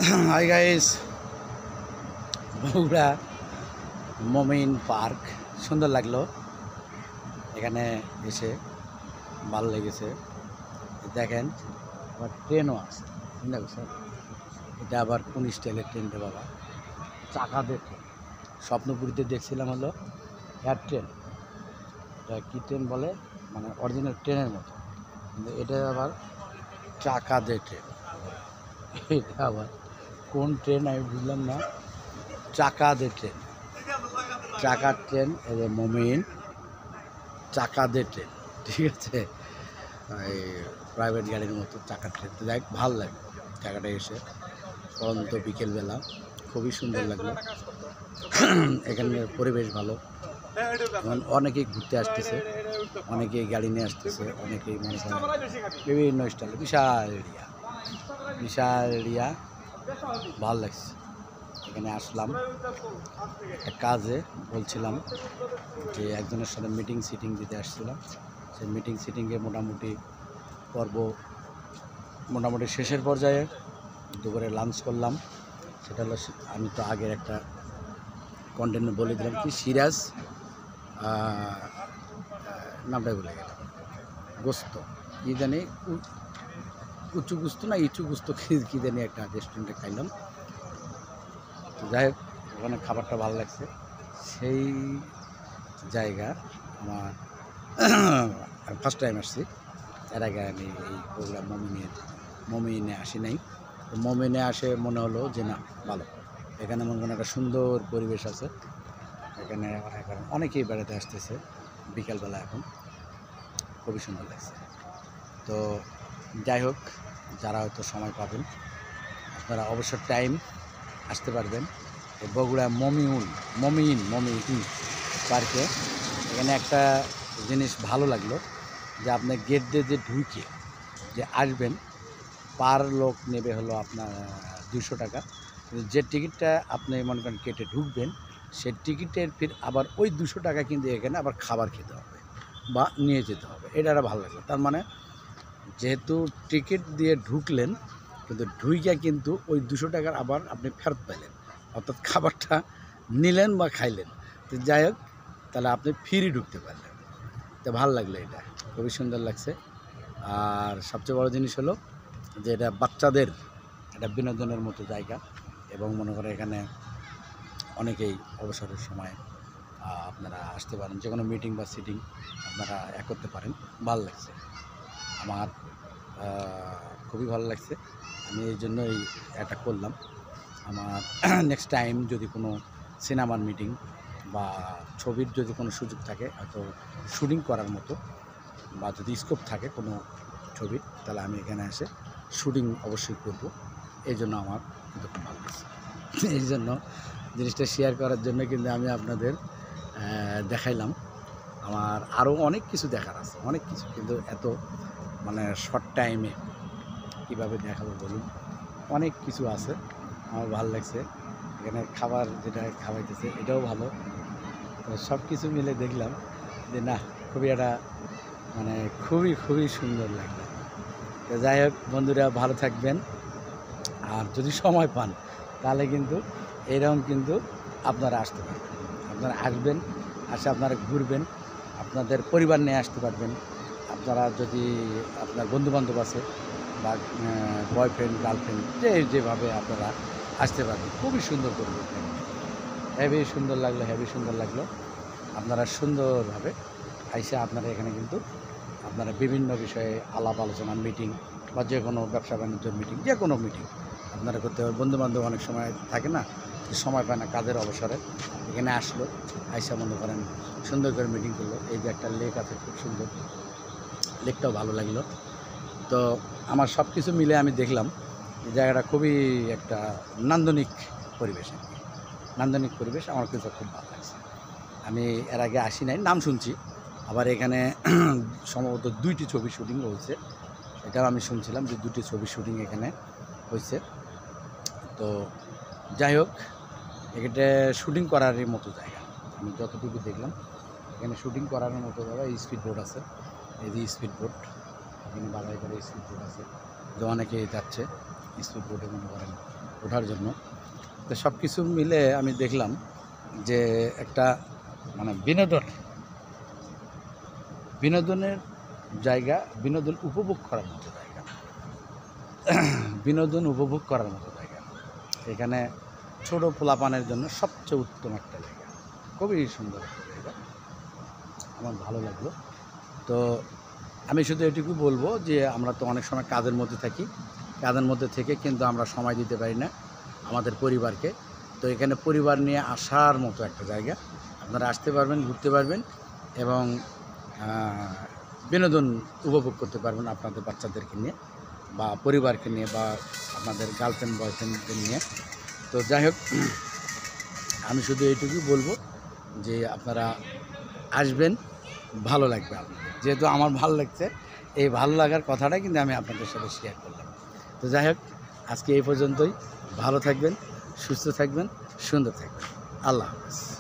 Hi guys, Bogura মমিন park সুন্দর লাগলো। এখানে এসে ভালো লেগেছে। দেখেন আবার ট্রেনও আছে, চিন্তা করছেন? এটা আবার কোন স্টাইলের ট্রেন রে বাবা, চাকা দেখে স্বপ্নপুরীতে দেখছিলাম হলো এয়ার ট্রেন। এটা কী ট্রেন বলে, মানে অরিজিনাল ট্রেনের মতো, কিন্তু এটা আবার চাকা দিয়ে ট্রেন। এটা আবার কোন ট্রেন আমি বুঝলাম না, চাকা দিয়ে ট্রেন, চাকার ট্রেন। এই যে মমিন চাকা দিয়ে ট্রেন, ঠিক আছে? এই প্রাইভেট গাড়ির মতো চাকার ট্রেন। তো দেখ ভালো লাগে জায়গাটা এসে, পরন্ত বিকেলবেলা খুবই সুন্দর লাগলো। এখানের পরিবেশ ভালো, অনেকেই ঘুরতে আসতেছে, অনেকেই গাড়ি নিয়ে আসতেছে, অনেকেই মনে করেন বিভিন্ন স্টাইলে। বিশাল এরিয়া ভালো লাগছে। এখানে আসলাম একটা কাজে, বলছিলাম যে একজনের সাথে মিটিং দিতে আসছিলাম। সেই মিটিং সিটিংয়ে মোটামুটি শেষের পর্যায়ে দুপুরে লাঞ্চ করলাম। সেটা হলো, আমি তো আগের একটা কন্টেন্ট বলে দিলাম কি, সিরাজ নামটাই বলে গেলাম, গোস্ত কী জানি, উঁচু গুস্ত না ইচু গুস্ত কী জানি একটা রেস্টুরেন্টে খাইলাম। তো যাই হোক, ওখানে খাবারটা ভালো লাগছে। সেই জায়গা আমার ফার্স্ট টাইম আসছি। এর আগে আমি এই প্রোগ্রাম মমিনে আসি নাই। তো মমিনে আসে মনে হলো যে না ভালো, এখানে মনে করেন একটা সুন্দর পরিবেশ আছে। এখানে অনেকেই বেড়াতে আসতেছে বিকালবেলা, এখন খুবই সুন্দর লাগছে। তো যাই হোক, যারা হয়তো সময় পাবেন আপনারা অবশ্য টাইম আসতে পারবেন এই বগুড়া মমিন পার্কে। এখানে একটা জিনিস ভালো লাগলো যে আপনার গেট দিয়ে যে ঢুকে যে আসবেন, পার লোক নেবে হলো আপনার 200 টাকা। কিন্তু যে টিকিটটা আপনি মনে করেন কেটে ঢুকবেন, সেই টিকিটের ফির আবার ওই 200 টাকা কিন্তু এখানে আবার খাবার খেতে হবে বা নিয়ে যেতে হবে। এটা একটা ভালো লাগলো। তার মানে যেহেতু টিকিট দিয়ে ঢুকলেন, কিন্তু ঢুইকা কিন্তু ওই 200 টাকার আবার আপনি ফেরত পেলেন, অর্থাৎ খাবারটা নিলেন বা খাইলেন। তো যাই হোক, তাহলে আপনি ফ্রি ঢুকতে পারলেন। তো ভালো লাগলো, এটা খুবই সুন্দর লাগছে। আর সবচেয়ে বড় জিনিস হলো যে এটা বাচ্চাদের একটা বিনোদনের মতো জায়গা, এবং মনে করে এখানে অনেকেই অবসরের সময় আপনারা আসতে পারেন, যে কোনো মিটিং বা সিটিং আপনারা করতে পারেন। ভালো লাগছে আমার, খুবই ভালো লাগছে। আমি এই জন্য এটা করলাম। আমার নেক্সট টাইম যদি কোনো সিনেমার মিটিং বা ছবির যদি কোনো সুযোগ থাকে, হয়তো শুটিং করার মতো, বা যদি স্কোপ থাকে কোনো ছবির, তাহলে আমি এখানে এসে শুটিং অবশ্যই করব। এই জন্য আমার কিন্তু খুব ভালো লাগছে। এই জন্য জিনিসটা শেয়ার করার জন্য কিন্তু আমি আপনাদের দেখাইলাম। আমার আরও অনেক কিছু দেখার আছে, অনেক কিছু, কিন্তু এত মানে শর্ট টাইমে কীভাবে দেখাবো বলুন, অনেক কিছু আছে। আমার ভালো লাগছে। এখানে খাবার যেটা খাওয়াইতেছে এটাও ভালো। তো সব কিছু মিলে দেখলাম যে না, খুবই একটা মানে খুবই সুন্দর লাগলো। তো যাই হোক বন্ধুরা, ভালো থাকবেন। আর যদি সময় পান তাহলে কিন্তু এরকম কিন্তু আপনারা আসতে পারবেন। আপনারা আসবেন, আপনারা ঘুরবেন, আপনাদের পরিবার নিয়ে আসতে পারবেন। আপনারা যদি আপনার বন্ধুবান্ধব আছে বা বয়ফ্রেন্ড গার্লফ্রেন্ড, যেভাবে আপনারা আসতে পারবেন। খুবই সুন্দর পরিবেশ, হেভি সুন্দর লাগলো। আপনারা সুন্দরভাবে আইসা আপনারা এখানে কিন্তু আপনারা বিভিন্ন বিষয়ে আলাপ আলোচনা, মিটিং বা যে কোনো ব্যবসা বাণিজ্যের মিটিং, যে কোনো মিটিং আপনারা করতে পারবেন। বন্ধুবান্ধব অনেক সময় থাকে না, যে সময় পায় না কাজের অবসরে, এখানে আসলো, আইসা মনে করেন সুন্দর করে মিটিং করলো। এই যে একটা লেক আছে, খুব সুন্দর, লেকটাও ভালো লাগলো। তো আমার সব কিছু মিলে আমি দেখলাম এই জায়গাটা খুবই একটা নান্দনিক পরিবেশ, আমার কিন্তু খুব ভালো লাগছে। আমি এর আগে আসি নাই, নাম শুনছি। আবার এখানে সম্ভবত 2টি ছবি শুটিং হয়েছে, এটাও আমি শুনছিলাম যে 2টি ছবি শুটিং এখানে হয়েছে। তো যাই হোক, এটা শুটিং করারই মতো জায়গা, আমি যতটুকু দেখলাম এখানে শুটিং করার মতো জায়গা। স্পিড বোট আছে, এই যে স্পিড বোট, এখানে বাধাই করে স্পিড বোট আছে, যে অনেকে যাচ্ছে স্পিড বোটে, মনে করেন ওঠার জন্য। তো সব কিছু মিলে আমি দেখলাম যে একটা মানে বিনোদনের জায়গা, বিনোদন উপভোগ করার মতো জায়গা, বিনোদন উপভোগ করার মতো জায়গা। এখানে ছোটো পোলাপানের জন্য সবচেয়ে উত্তম একটা জায়গা, খুবই সুন্দর একটা জায়গা, আমার ভালো লাগলো। তো আমি শুধু এটুকু বলবো যে আমরা তো অনেক সময় কাজের মধ্যে থাকি, কাজের মধ্যে থেকে কিন্তু আমরা সময় দিতে পারি না আমাদের পরিবারকে। তো এখানে পরিবার নিয়ে আসার মতো একটা জায়গা, আপনারা আসতে পারবেন, ঘুরতে পারবেন এবং বিনোদন উপভোগ করতে পারবেন আপনাদের বাচ্চাদেরকে নিয়ে বা পরিবারকে নিয়ে বা আপনাদের গার্লফ্রেন্ড বয়ফ্রেন্ডদের নিয়ে। তো যাই হোক, আমি শুধু এইটুকুই বলবো যে আপনারা আসবেন, ভালো লাগবে আপনাদের। যেহেতু আমার ভালো লাগছে, এই ভালো লাগার কথাটা কিন্তু আমি আপনাদের সাথে শেয়ার করলাম। তো যাই হোক, আজকে এই পর্যন্তই। ভালো থাকবেন, সুস্থ থাকবেন, সুন্দর থাকবেন। আল্লাহ হাফেজ।